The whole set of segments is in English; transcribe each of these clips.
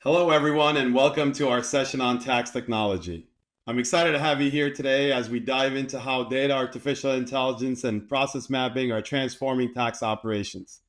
Hello, everyone, and welcome to our session on tax technology. I'm excited to have you here today as we dive into how data, artificial intelligence, and process mapping are transforming tax operations.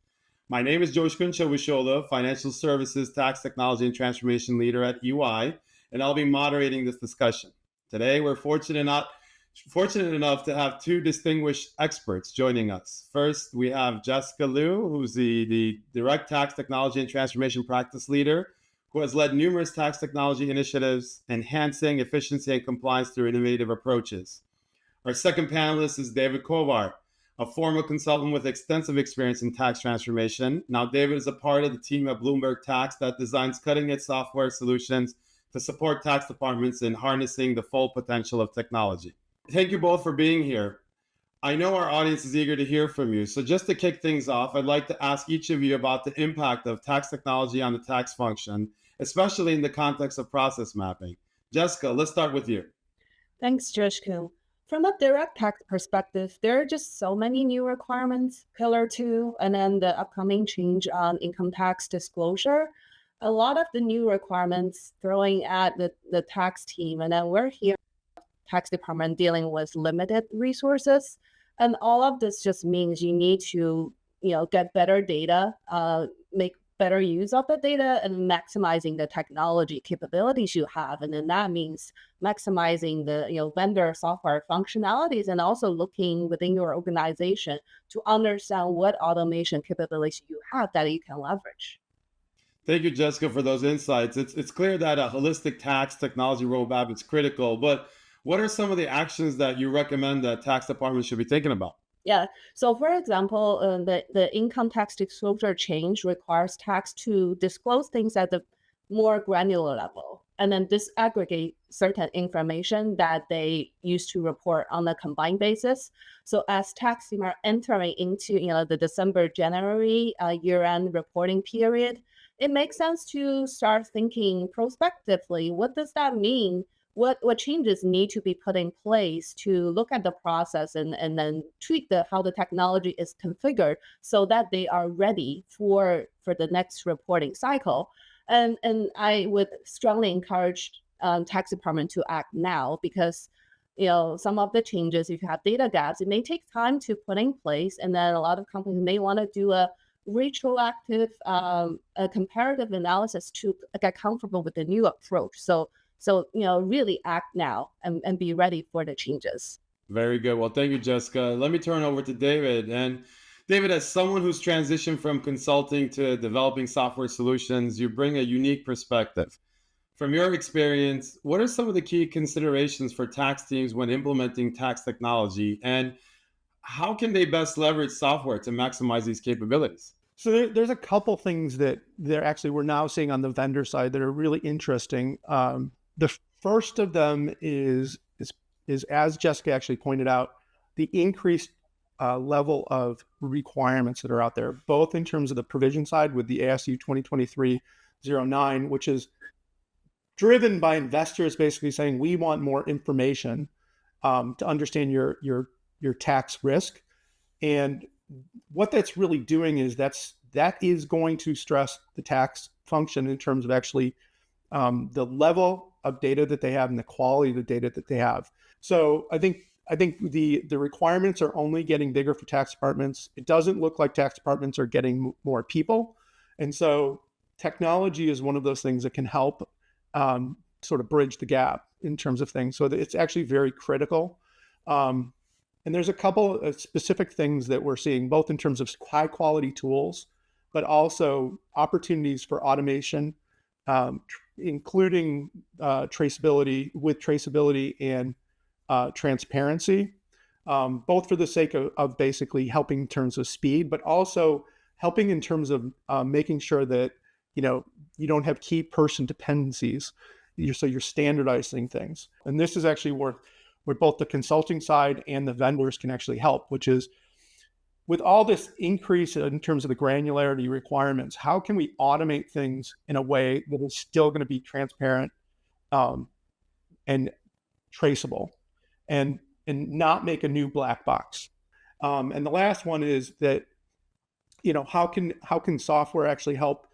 My name is Coskun Cavusoglu, Financial Services Tax Technology and Transformation Leader at EY, and I'll be moderating this discussion. Today, we're fortunate enough to have two distinguished experts joining us. First, we have Jessica Liu, who's the Direct Tax Technology and Transformation Practice Leader, who has led numerous tax technology initiatives, enhancing efficiency and compliance through innovative approaches. Our second panelist is David Kovar, a former consultant with extensive experience in tax transformation. Now, David is a part of the team at Bloomberg Tax that designs cutting-edge software solutions to support tax departments in harnessing the full potential of technology. Thank you both for being here. I know our audience is eager to hear from you. So just to kick things off, I'd like to ask each of you about the impact of tax technology on the tax function, especially in the context of process mapping. Jessica, let's start with you. Thanks, Joshku. From a direct tax perspective, there are just so many new requirements, Pillar 2, and then the upcoming change on income tax disclosure. A lot of the new requirements throwing at the tax team, and then we're here, tax department, dealing with limited resources. And all of this just means you need to, get better data, make better use of the data and maximizing the technology capabilities you have. And then that means maximizing the vendor software functionalities and also looking within your organization to understand what automation capabilities you have that you can leverage. Thank you, Jessica, for those insights. It's clear that a holistic tax technology roadmap is critical, but what are some of the actions that you recommend that tax departments should be thinking about? Yeah. So, for example, the income tax disclosure change requires tax to disclose things at the more granular level and then disaggregate certain information that they used to report on a combined basis. So, as tax team are entering into the December January year-end reporting period, it makes sense to start thinking prospectively. What does that mean? What changes need to be put in place to look at the process and then tweak how the technology is configured so that they are ready for the next reporting cycle. And I would strongly encourage tax department to act now because some of the changes, if you have data gaps, it may take time to put in place, and then a lot of companies may want to do a retroactive a comparative analysis to get comfortable with the new approach. So, really act now and be ready for the changes. Very good. Well, thank you, Jessica. Let me turn over to David. And David, as someone who's transitioned from consulting to developing software solutions, you bring a unique perspective. From your experience, what are some of the key considerations for tax teams when implementing tax technology, and how can they best leverage software to maximize these capabilities? So there's a couple things that we're now seeing on the vendor side that are really interesting. The first of them is as Jessica actually pointed out, the increased level of requirements that are out there, both in terms of the provision side with the ASU 2023-09, which is driven by investors basically saying we want more information to understand your tax risk. And what that's really doing is that is going to stress the tax function in terms of actually the level of data that they have and the quality of the data that they have. So I think the requirements are only getting bigger for tax departments. It doesn't look like tax departments are getting more people. And so technology is one of those things that can help sort of bridge the gap in terms of things. So it's actually very critical. And there's a couple of specific things that we're seeing, both in terms of high quality tools, but also opportunities for automation, including traceability and transparency, both for the sake of basically helping in terms of speed, but also helping in terms of making sure that you don't have key person dependencies. So you're standardizing things, and this is actually where both the consulting side and the vendors can actually help, which is with all this increase in terms of the granularity requirements, how can we automate things in a way that is still going to be transparent and traceable and not make a new black box? And the last one is that, how can software actually help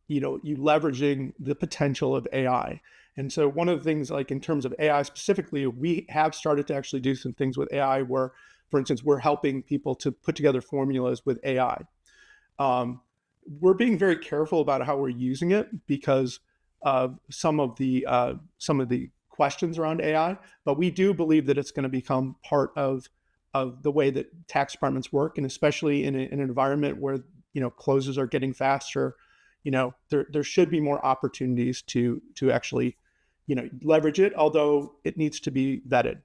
you leveraging the potential of AI. And so one of the things, like in terms of AI specifically, we have started to actually do some things with AI where, for instance, we're helping people to put together formulas with AI. We're being very careful about how we're using it because of some of the questions around AI, but we do believe that it's going to become part of the way that tax departments work, and especially in an environment where closes are getting faster. There should be more opportunities to actually leverage it, although it needs to be vetted.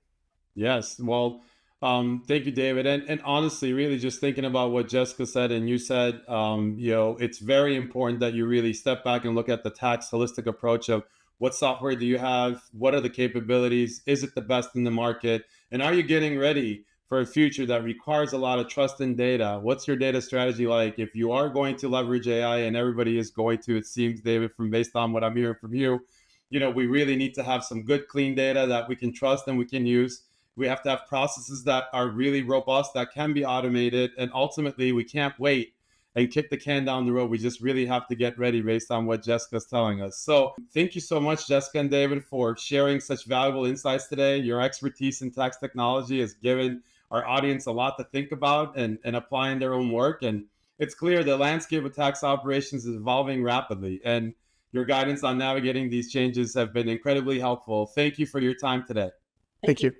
Yes. Well, thank you, David. And honestly, really just thinking about what Jessica said and you said, it's very important that you really step back and look at the tax holistic approach of what software do you have? What are the capabilities? Is it the best in the market? And are you getting ready for a future that requires a lot of trust in data? What's your data strategy like? If you are going to leverage AI, and everybody is going to, it seems, David, from based on what I'm hearing from you, we really need to have some good, clean data that we can trust and we can use. We have to have processes that are really robust, that can be automated. And ultimately, we can't wait and kick the can down the road. We just really have to get ready based on what Jessica's telling us. So thank you so much, Jessica and David, for sharing such valuable insights today. Your expertise in tax technology has given our audience a lot to think about and applying their own work. And it's clear the landscape of tax operations is evolving rapidly. And your guidance on navigating these changes have been incredibly helpful. Thank you for your time today. Thank you.